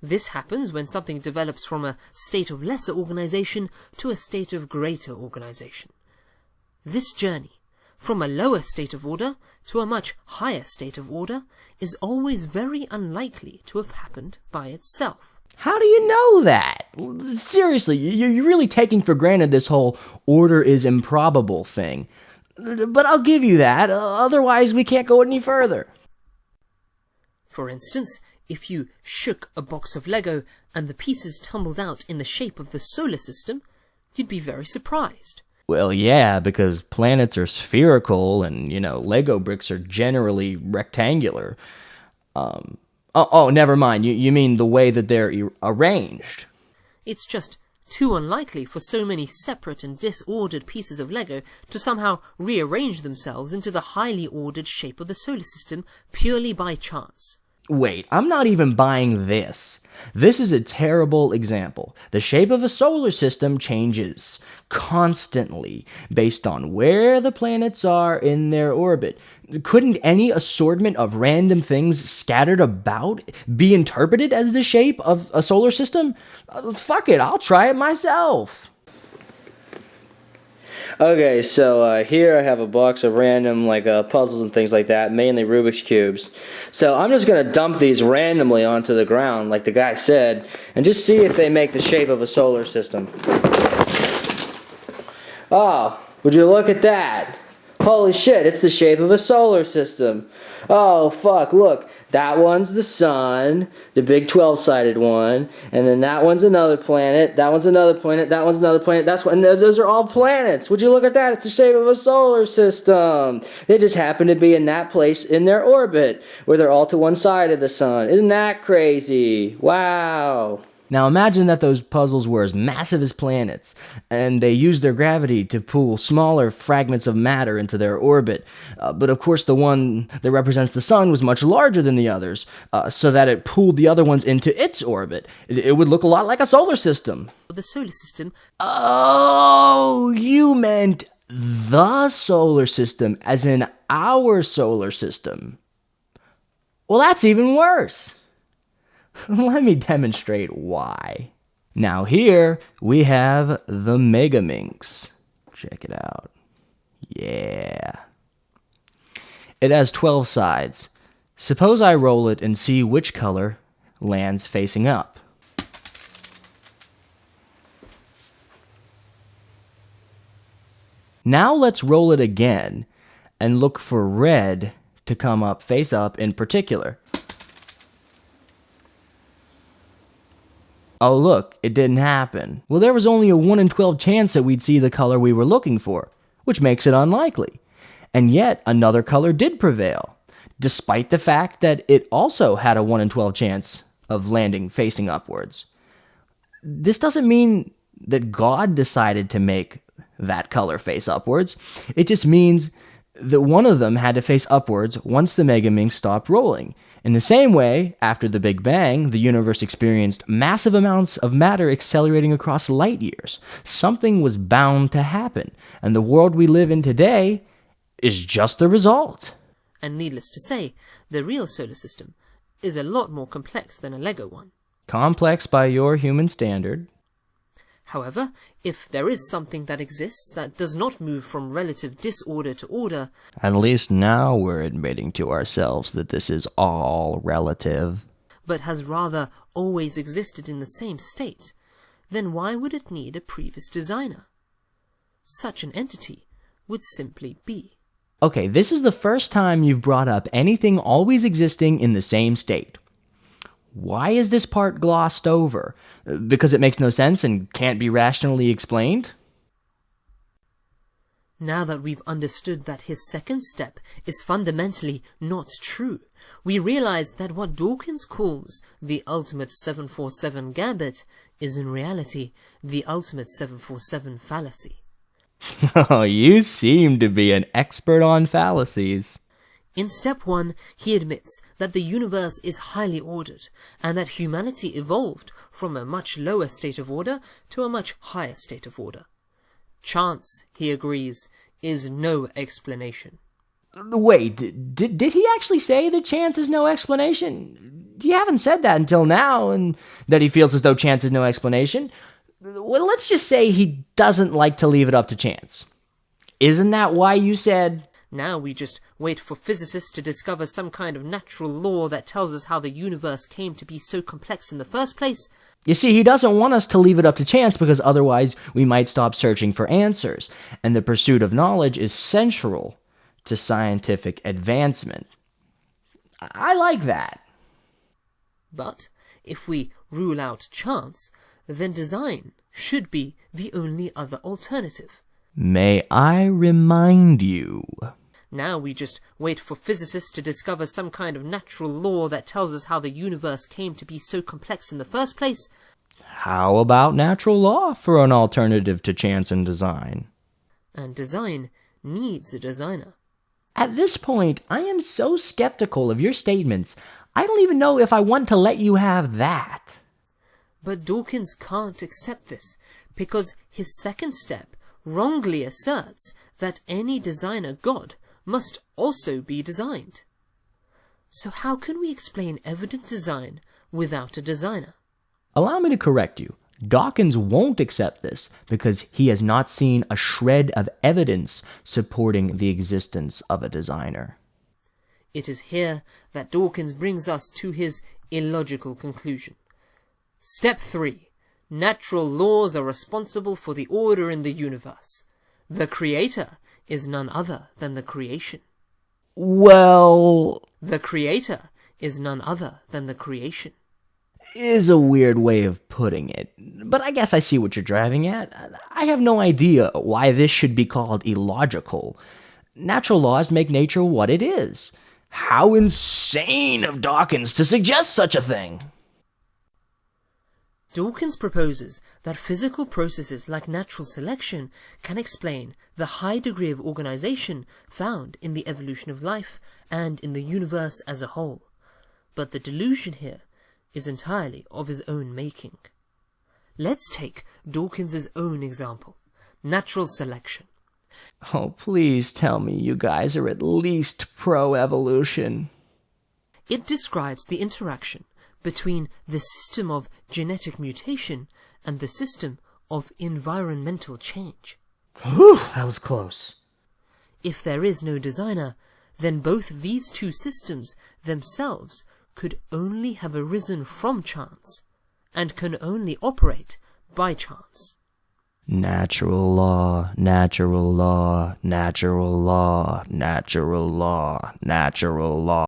This happens when something develops from a state of lesser organization to a state of greater organization. This journey, from a lower state of order to a much higher state of order, is always very unlikely to have happened by itself. How do you know that? Seriously, you're really taking for granted this whole order is improbable thing. But I'll give you that, otherwise we can't go any further. For instance, if you shook a box of Lego and the pieces tumbled out in the shape of the solar system, you'd be very surprised. Well, yeah, because planets are spherical and, Lego bricks are generally rectangular. Never mind. You mean the way that they're arranged. It's just too unlikely for so many separate and disordered pieces of Lego to somehow rearrange themselves into the highly ordered shape of the solar system purely by chance. Wait, I'm not even buying this. This is a terrible example. The shape of a solar system changes constantly based on where the planets are in their orbit. Couldn't any assortment of random things scattered about be interpreted as the shape of a solar system? Fuck it, I'll try it myself. Okay, so here I have a box of random puzzles and things like that, mainly Rubik's Cubes. So I'm just going to dump these randomly onto the ground, like the guy said, and just see if they make the shape of a solar system. Oh, would you look at that? Holy shit, it's the shape of a solar system. Oh, fuck, look. That one's the sun, the big 12-sided one, and then that one's another planet, that one's another planet, that one's another planet, and those are all planets. Would you look at that? It's the shape of a solar system. They just happen to be in that place in their orbit, where they're all to one side of the sun. Isn't that crazy? Wow. Now imagine that those puzzles were as massive as planets, and they used their gravity to pull smaller fragments of matter into their orbit. But of course the one that represents the sun was much larger than the others, so that it pulled the other ones into its orbit. It would look a lot like a solar system. The solar system... Oh, you meant the solar system, as in our solar system. Well, that's even worse. Let me demonstrate why. Now here we have the Megaminx. Check it out. Yeah. It has 12 sides. Suppose I roll it and see which color lands facing up. Now let's roll it again and look for red to come up face up in particular. Oh look, it didn't happen. Well, there was only a 1 in 12 chance that we'd see the color we were looking for, which makes it unlikely. And yet, another color did prevail, despite the fact that it also had a 1 in 12 chance of landing facing upwards. This doesn't mean that God decided to make that color face upwards. It just means that one of them had to face upwards once the Megaminx stopped rolling. In the same way, after the Big Bang, the universe experienced massive amounts of matter accelerating across light years. Something was bound to happen, and the world we live in today is just the result. And needless to say, the real solar system is a lot more complex than a Lego one. Complex by your human standard. However, if there is something that exists that does not move from relative disorder to order... At least now we're admitting to ourselves that this is all relative. ...but has rather always existed in the same state, then why would it need a previous designer? Such an entity would simply be. Okay, this is the first time you've brought up anything always existing in the same state. Why is this part glossed over? Because it makes no sense and can't be rationally explained? Now that we've understood that his second step is fundamentally not true, we realize that what Dawkins calls the ultimate 747 gambit is in reality the ultimate 747 fallacy. Oh, you seem to be an expert on fallacies. In step 1, he admits that the universe is highly ordered, and that humanity evolved from a much lower state of order to a much higher state of order. Chance, he agrees, is no explanation. Wait, did he actually say that chance is no explanation? You haven't said that until now, and that he feels as though chance is no explanation. Well, let's just say he doesn't like to leave it up to chance. Isn't that why you said... Now we just wait for physicists to discover some kind of natural law that tells us how the universe came to be so complex in the first place. You see, he doesn't want us to leave it up to chance because otherwise we might stop searching for answers, and the pursuit of knowledge is central to scientific advancement. I like that. But if we rule out chance, then design should be the only other alternative. May I remind you? Now we just wait for physicists to discover some kind of natural law that tells us how the universe came to be so complex in the first place. How about natural law for an alternative to chance and design? And design needs a designer. At this point, I am so skeptical of your statements, I don't even know if I want to let you have that. But Dawkins can't accept this, because his second step wrongly asserts that any designer god must also be designed. So how can we explain evident design without a designer? Allow me to correct you. Dawkins won't accept this because he has not seen a shred of evidence supporting the existence of a designer. It is here that Dawkins brings us to his illogical conclusion. Step 3. Natural laws are responsible for the order in the universe. The creator is none other than the creation. Well... The creator is none other than the creation. Is a weird way of putting it, but I guess I see what you're driving at. I have no idea why this should be called illogical. Natural laws make nature what it is. How insane of Dawkins to suggest such a thing! Dawkins proposes that physical processes like natural selection can explain the high degree of organization found in the evolution of life and in the universe as a whole. But the delusion here is entirely of his own making. Let's take Dawkins's own example, natural selection. Oh, please tell me you guys are at least pro-evolution. It describes the interaction between the system of genetic mutation and the system of environmental change. Whew, that was close. If there is no designer, then both these two systems themselves could only have arisen from chance, and can only operate by chance. Natural law, natural law, natural law, natural law, natural law.